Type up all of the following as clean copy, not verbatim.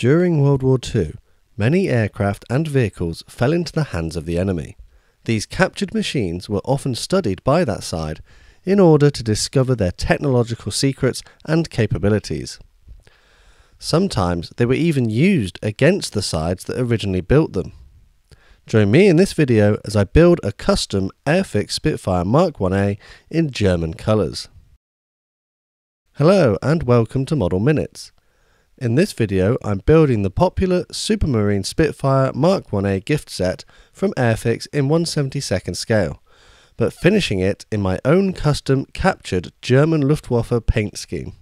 During World War II, many aircraft and vehicles fell into the hands of the enemy. These captured machines were often studied by that side in order to discover their technological secrets and capabilities. Sometimes they were even used against the sides that originally built them. Join me in this video as I build a custom Airfix Spitfire Mk.1a in German colours. Hello and welcome to Model Minutes. In this video I'm building the popular Supermarine Spitfire Mk.1a gift set from Airfix in 1/72 scale, but finishing it in my own custom captured German Luftwaffe paint scheme.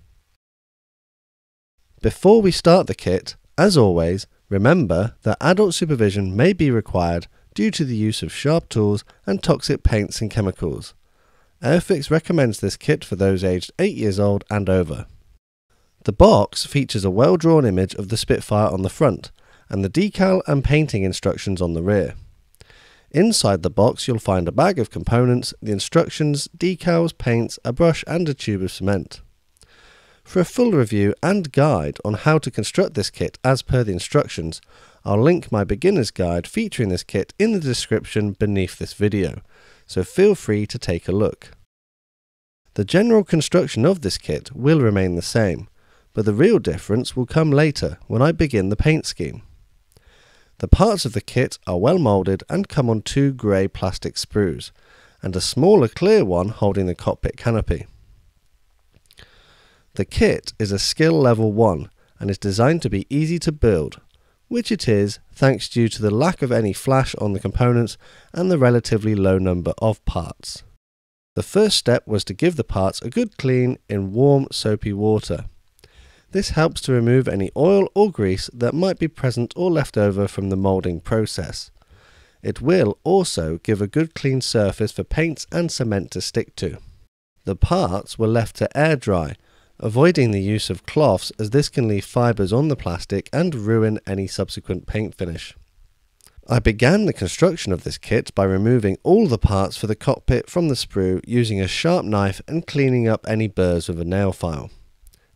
Before we start the kit, as always, remember that adult supervision may be required due to the use of sharp tools and toxic paints and chemicals. Airfix recommends this kit for those aged 8 years old and over. The box features a well-drawn image of the Spitfire on the front and the decal and painting instructions on the rear. Inside the box you'll find a bag of components, the instructions, decals, paints, a brush and a tube of cement. For a full review and guide on how to construct this kit as per the instructions, I'll link my beginner's guide featuring this kit in the description beneath this video, so feel free to take a look. The general construction of this kit will remain the same, but the real difference will come later when I begin the paint scheme. The parts of the kit are well moulded and come on 2 grey plastic sprues, and a smaller clear one holding the cockpit canopy. The kit is a skill level 1 and is designed to be easy to build, which it is thanks due to the lack of any flash on the components and the relatively low number of parts. The first step was to give the parts a good clean in warm soapy water. This helps to remove any oil or grease that might be present or left over from the moulding process. It will also give a good clean surface for paints and cement to stick to. The parts were left to air dry, avoiding the use of cloths as this can leave fibres on the plastic and ruin any subsequent paint finish. I began the construction of this kit by removing all the parts for the cockpit from the sprue using a sharp knife and cleaning up any burrs with a nail file.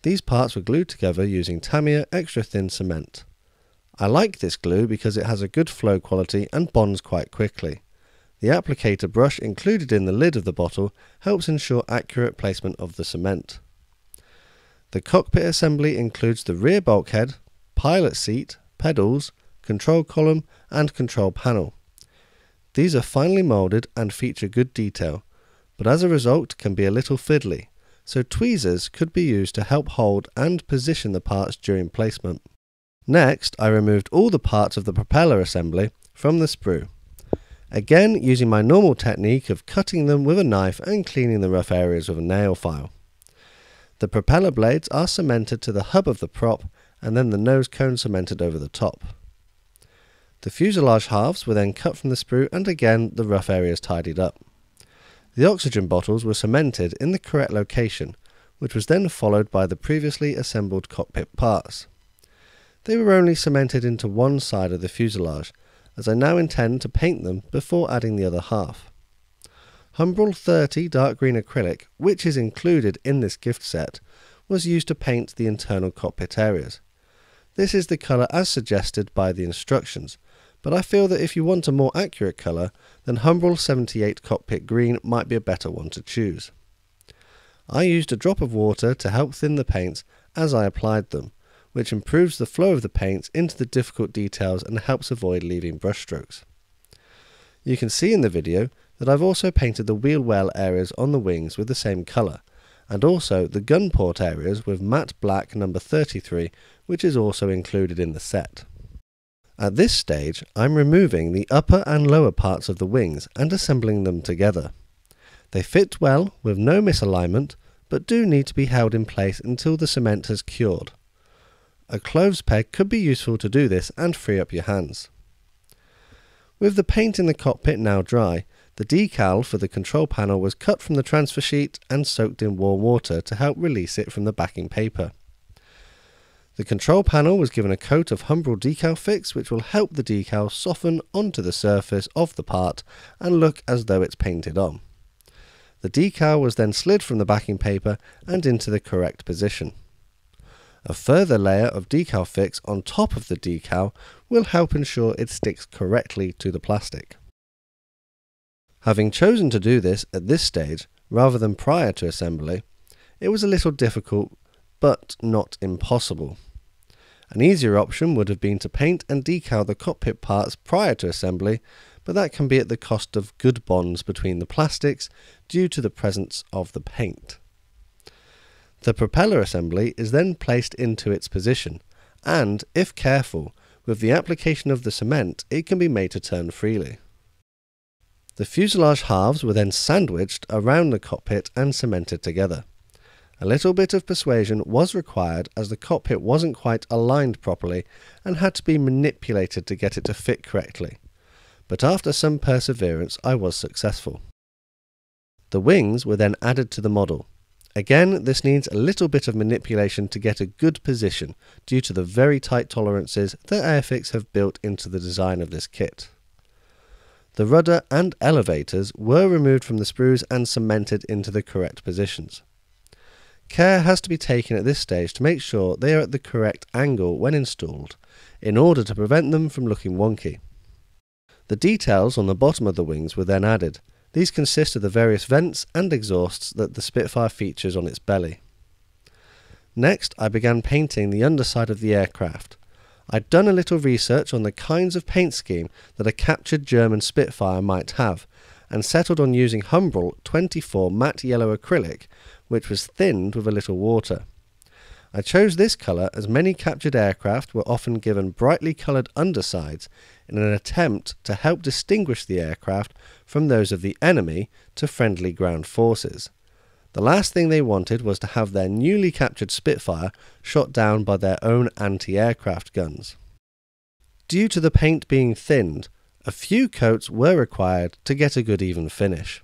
These parts were glued together using Tamiya extra thin cement. I like this glue because it has a good flow quality and bonds quite quickly. The applicator brush included in the lid of the bottle helps ensure accurate placement of the cement. The cockpit assembly includes the rear bulkhead, pilot seat, pedals, control column and control panel. These are finely moulded and feature good detail, but as a result can be a little fiddly, so tweezers could be used to help hold and position the parts during placement. Next, I removed all the parts of the propeller assembly from the sprue, again using my normal technique of cutting them with a knife and cleaning the rough areas with a nail file. The propeller blades are cemented to the hub of the prop and then the nose cone cemented over the top. The fuselage halves were then cut from the sprue and again the rough areas tidied up. The oxygen bottles were cemented in the correct location, which was then followed by the previously assembled cockpit parts. They were only cemented into one side of the fuselage, as I now intend to paint them before adding the other half. Humbrol 30 dark green acrylic, which is included in this gift set, was used to paint the internal cockpit areas. This is the colour as suggested by the instructions, but I feel that if you want a more accurate colour, then Humbrol 78 cockpit green might be a better one to choose. I used a drop of water to help thin the paints as I applied them, which improves the flow of the paints into the difficult details and helps avoid leaving brush strokes. You can see in the video that I've also painted the wheel well areas on the wings with the same colour, and also the gun port areas with matte black number 33, which is also included in the set. At this stage I'm removing the upper and lower parts of the wings and assembling them together. They fit well with no misalignment, but do need to be held in place until the cement has cured. A clothes peg could be useful to do this and free up your hands. With the paint in the cockpit now dry, the decal for the control panel was cut from the transfer sheet and soaked in warm water to help release it from the backing paper. The control panel was given a coat of Humbrol decal fix which will help the decal soften onto the surface of the part and look as though it's painted on. The decal was then slid from the backing paper and into the correct position. A further layer of decal fix on top of the decal will help ensure it sticks correctly to the plastic. Having chosen to do this at this stage rather than prior to assembly, it was a little difficult but not impossible. An easier option would have been to paint and decal the cockpit parts prior to assembly, but that can be at the cost of good bonds between the plastics due to the presence of the paint. The propeller assembly is then placed into its position, and, if careful, with the application of the cement it can be made to turn freely. The fuselage halves were then sandwiched around the cockpit and cemented together. A little bit of persuasion was required as the cockpit wasn't quite aligned properly and had to be manipulated to get it to fit correctly, but after some perseverance I was successful. The wings were then added to the model. Again, this needs a little bit of manipulation to get a good position due to the very tight tolerances that Airfix have built into the design of this kit. The rudder and elevators were removed from the sprues and cemented into the correct positions. Care has to be taken at this stage to make sure they are at the correct angle when installed, in order to prevent them from looking wonky. The details on the bottom of the wings were then added. These consist of the various vents and exhausts that the Spitfire features on its belly. Next, I began painting the underside of the aircraft. I'd done a little research on the kinds of paint scheme that a captured German Spitfire might have, and settled on using Humbrol 24 matte yellow acrylic, which was thinned with a little water. I chose this colour as many captured aircraft were often given brightly coloured undersides in an attempt to help distinguish the aircraft from those of the enemy to friendly ground forces. The last thing they wanted was to have their newly captured Spitfire shot down by their own anti-aircraft guns. Due to the paint being thinned, a few coats were required to get a good even finish.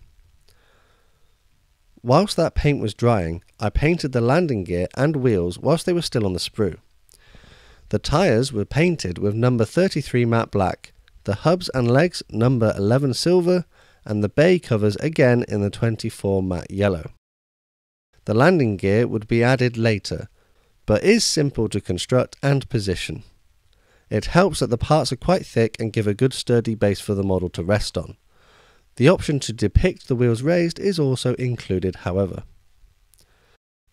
Whilst that paint was drying, I painted the landing gear and wheels whilst they were still on the sprue. The tyres were painted with number 33 matte black, the hubs and legs number 11 silver, and the bay covers again in the 24 matte yellow. The landing gear would be added later, but is simple to construct and position. It helps that the parts are quite thick and give a good sturdy base for the model to rest on. The option to depict the wheels raised is also included, however.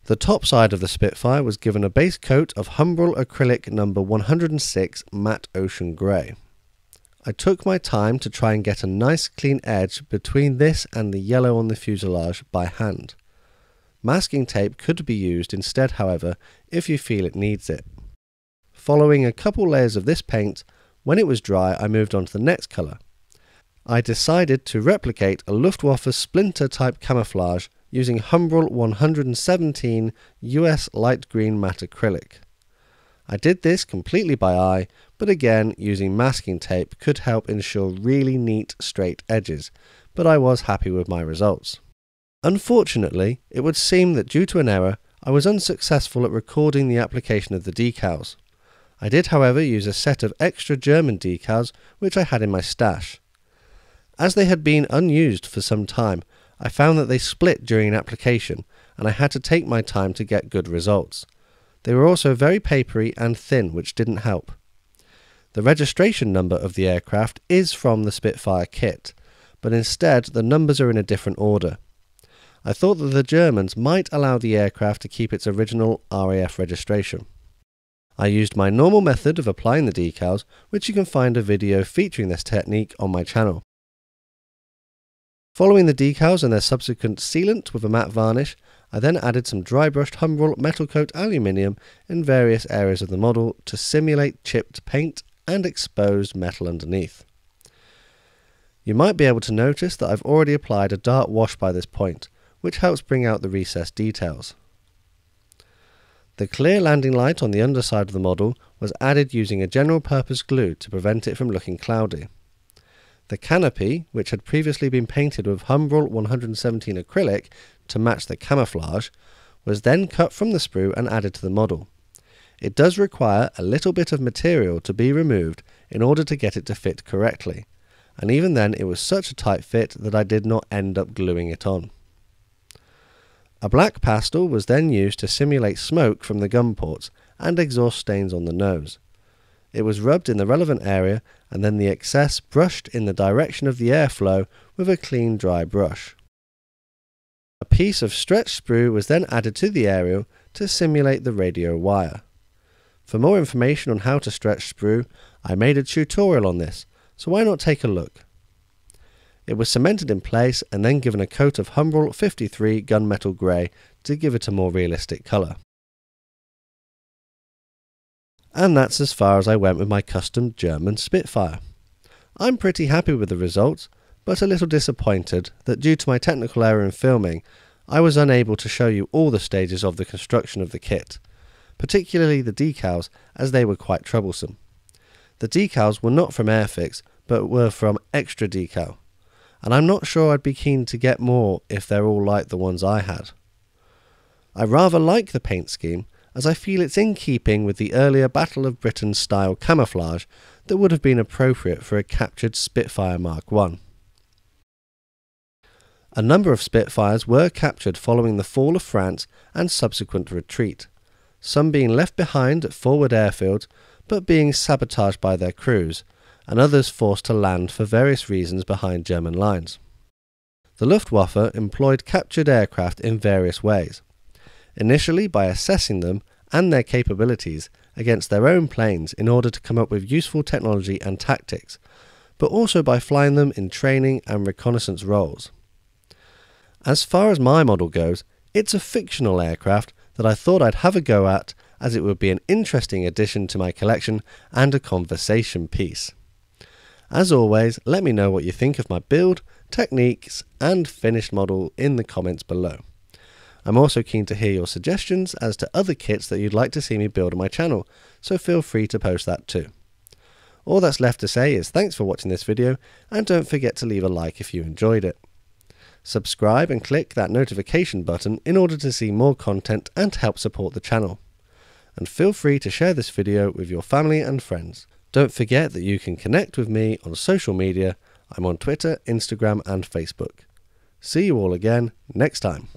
The top side of the Spitfire was given a base coat of Humbrol acrylic number 106 matte ocean grey. I took my time to try and get a nice clean edge between this and the yellow on the fuselage by hand. Masking tape could be used instead, however, if you feel it needs it. Following a couple layers of this paint, when it was dry I moved on to the next colour. I decided to replicate a Luftwaffe splinter type camouflage using Humbrol 117 US light green matte acrylic. I did this completely by eye, but again using masking tape could help ensure really neat straight edges, but I was happy with my results. Unfortunately, it would seem that due to an error, I was unsuccessful at recording the application of the decals. I did however use a set of extra German decals which I had in my stash. As they had been unused for some time, I found that they split during application, and I had to take my time to get good results. They were also very papery and thin, which didn't help. The registration number of the aircraft is from the Spitfire kit, but instead the numbers are in a different order. I thought that the Germans might allow the aircraft to keep its original RAF registration. I used my normal method of applying the decals, which you can find a video featuring this technique on my channel. Following the decals and their subsequent sealant with a matte varnish, I then added some dry brushed Humbrol metal coat aluminium in various areas of the model to simulate chipped paint and exposed metal underneath. You might be able to notice that I've already applied a dark wash by this point, which helps bring out the recessed details. The clear landing light on the underside of the model was added using a general purpose glue to prevent it from looking cloudy. The canopy, which had previously been painted with Humbrol 117 acrylic to match the camouflage, was then cut from the sprue and added to the model. It does require a little bit of material to be removed in order to get it to fit correctly, and even then it was such a tight fit that I did not end up gluing it on. A black pastel was then used to simulate smoke from the gun ports, and exhaust stains on the nose. It was rubbed in the relevant area and then the excess brushed in the direction of the airflow with a clean dry brush. A piece of stretched sprue was then added to the aerial to simulate the radio wire. For more information on how to stretch sprue, I made a tutorial on this, so why not take a look. It was cemented in place and then given a coat of Humbrol 53 gunmetal grey to give it a more realistic colour. And that's as far as I went with my custom German Spitfire. I'm pretty happy with the results, but a little disappointed that due to my technical error in filming, I was unable to show you all the stages of the construction of the kit, particularly the decals, as they were quite troublesome. The decals were not from Airfix, but were from Xtradecal, and I'm not sure I'd be keen to get more if they're all like the ones I had. I rather like the paint scheme, as I feel it's in keeping with the earlier Battle of Britain style camouflage that would have been appropriate for a captured Spitfire Mk.1. A number of Spitfires were captured following the fall of France and subsequent retreat, some being left behind at forward airfields but being sabotaged by their crews, and others forced to land for various reasons behind German lines. The Luftwaffe employed captured aircraft in various ways, initially by assessing them and their capabilities against their own planes in order to come up with useful technology and tactics, but also by flying them in training and reconnaissance roles. As far as my model goes, it's a fictional aircraft that I thought I'd have a go at, as it would be an interesting addition to my collection and a conversation piece. As always, let me know what you think of my build, techniques and finished model in the comments below. I'm also keen to hear your suggestions as to other kits that you'd like to see me build on my channel, so feel free to post that too. All that's left to say is thanks for watching this video, and don't forget to leave a like if you enjoyed it. Subscribe and click that notification button in order to see more content and help support the channel. And feel free to share this video with your family and friends. Don't forget that you can connect with me on social media. I'm on Twitter, Instagram and Facebook. See you all again next time.